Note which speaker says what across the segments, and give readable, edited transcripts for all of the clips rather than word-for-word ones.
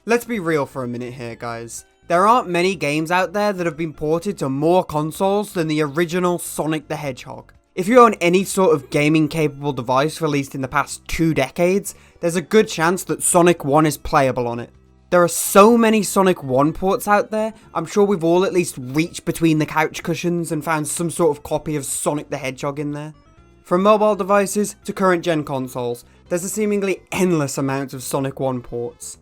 Speaker 1: Let's be real for a minute here, guys. There aren't many games out there that have been ported to more consoles than the original Sonic the Hedgehog. If you own any sort of gaming capable device released in the past 2 decades, there's a good chance that Sonic 1 is playable on it. There are so many Sonic 1 ports out there, I'm sure we've all at least reached between the couch cushions and found some sort of copy of Sonic the Hedgehog in there. From mobile devices to current gen consoles, there's a seemingly endless amount of Sonic 1 ports.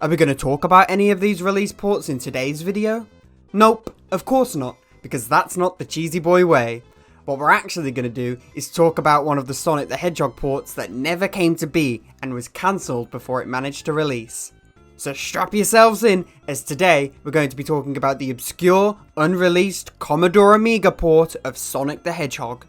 Speaker 1: Are we going to talk about any of these release ports in today's video? Nope, of course not, because that's not the cheesy boy way. What we're actually going to do is talk about one of the Sonic the Hedgehog ports that never came to be and was cancelled before it managed to release. So strap yourselves in, as today we're going to be talking about the obscure, unreleased Commodore Amiga port of Sonic the Hedgehog.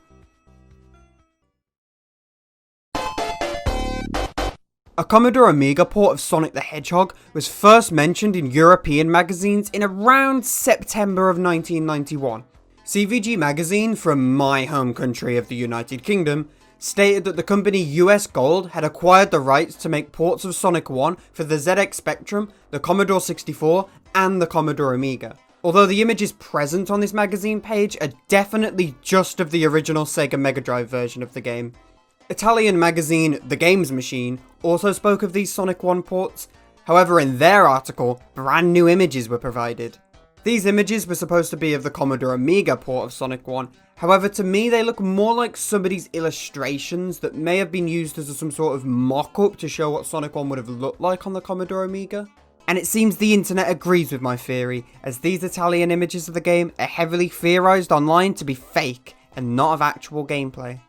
Speaker 1: A Commodore Amiga port of Sonic the Hedgehog was first mentioned in European magazines in around September of 1991. CVG magazine from my home country of the United Kingdom stated that the company US Gold had acquired the rights to make ports of Sonic 1 for the ZX Spectrum, the Commodore 64 and the Commodore Amiga. Although the images present on this magazine page are definitely just of the original Sega Mega Drive version of the game. Italian magazine The Games Machine also spoke of these Sonic 1 ports, however in their article, brand new images were provided. These images were supposed to be of the Commodore Amiga port of Sonic 1, however to me they look more like somebody's illustrations that may have been used as some sort of mock-up to show what Sonic 1 would have looked like on the Commodore Amiga. And it seems the internet agrees with my theory, as these Italian images of the game are heavily theorised online to be fake and not of actual gameplay.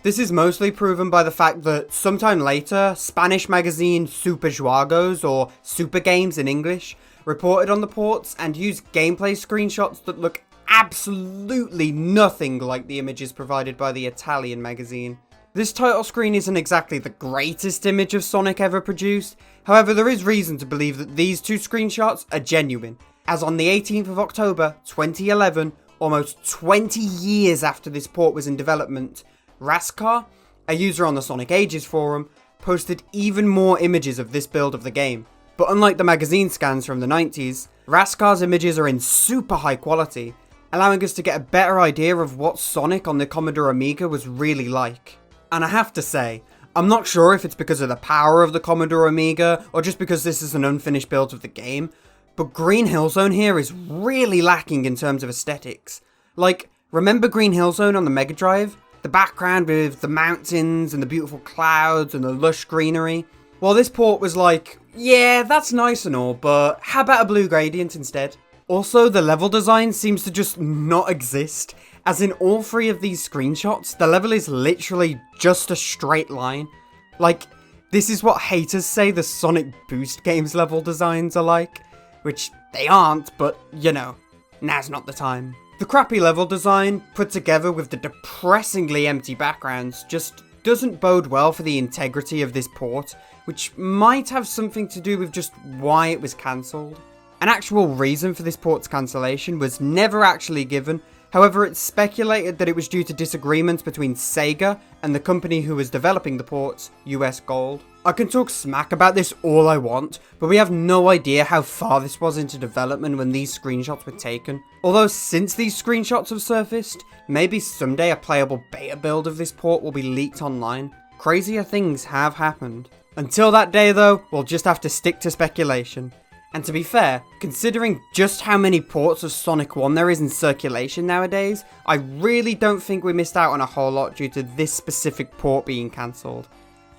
Speaker 1: This is mostly proven by the fact that sometime later, Spanish magazine Super Juegos, or Super Games in English, reported on the ports and used gameplay screenshots that look absolutely nothing like the images provided by the Italian magazine. This title screen isn't exactly the greatest image of Sonic ever produced, however there is reason to believe that these two screenshots are genuine, as on the 18th of October 2011, almost 20 years after this port was in development, Raskar, a user on the Sonic Ages forum, posted even more images of this build of the game. But unlike the magazine scans from the 90s, Raskar's images are in super high quality, allowing us to get a better idea of what Sonic on the Commodore Amiga was really like. And I have to say, I'm not sure if it's because of the power of the Commodore Amiga, or just because this is an unfinished build of the game, but Green Hill Zone here is really lacking in terms of aesthetics. Like, remember Green Hill Zone on the Mega Drive? The background with the mountains and the beautiful clouds and the lush greenery? Well, this port was like, yeah, that's nice and all, but how about a blue gradient instead? Also, the level design seems to just not exist, as in all 3 of these screenshots, the level is literally just a straight line. Like, this is what haters say the Sonic Boost games level designs are like, which they aren't, but you know, now's not the time. The crappy level design, put together with the depressingly empty backgrounds, just doesn't bode well for the integrity of this port, which might have something to do with just why it was cancelled. An actual reason for this port's cancellation was never actually given, however it's speculated that it was due to disagreements between Sega and the company who was developing the ports, US Gold. I can talk smack about this all I want, but we have no idea how far this was into development when these screenshots were taken. Although since these screenshots have surfaced, maybe someday a playable beta build of this port will be leaked online. Crazier things have happened. Until that day though, we'll just have to stick to speculation. And to be fair, considering just how many ports of Sonic 1 there is in circulation nowadays, I really don't think we missed out on a whole lot due to this specific port being cancelled.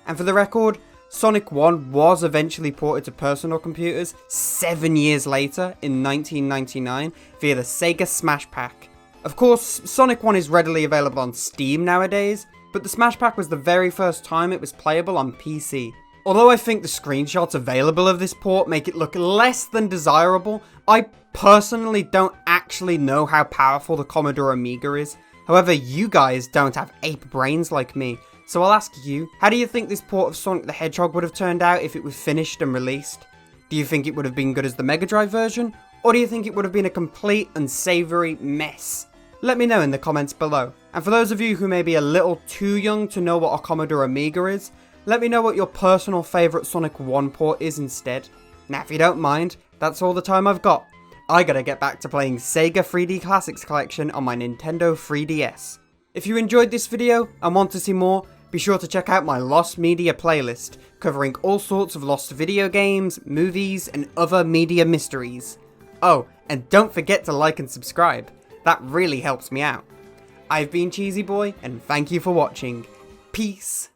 Speaker 1: And for the record, Sonic 1 was eventually ported to personal computers 7 years later in 1999 via the Sega Smash Pack. Of course, Sonic 1 is readily available on Steam nowadays, but the Smash Pack was the very first time it was playable on PC. Although I think the screenshots available of this port make it look less than desirable, I personally don't actually know how powerful the Commodore Amiga is. However, you guys don't have ape brains like me, so I'll ask you, how do you think this port of Sonic the Hedgehog would have turned out if it was finished and released? Do you think it would have been good as the Mega Drive version, or do you think it would have been a complete unsavoury mess? Let me know in the comments below. And for those of you who may be a little too young to know what a Commodore Amiga is, let me know what your personal favourite Sonic 1 port is instead. Now if you don't mind, that's all the time I've got. I gotta get back to playing Sega 3D Classics Collection on my Nintendo 3DS. If you enjoyed this video and want to see more, be sure to check out my Lost Media playlist, covering all sorts of lost video games, movies, and other media mysteries. Oh, and don't forget to like and subscribe, that really helps me out. I've been Cheesy Boy, and thank you for watching. Peace.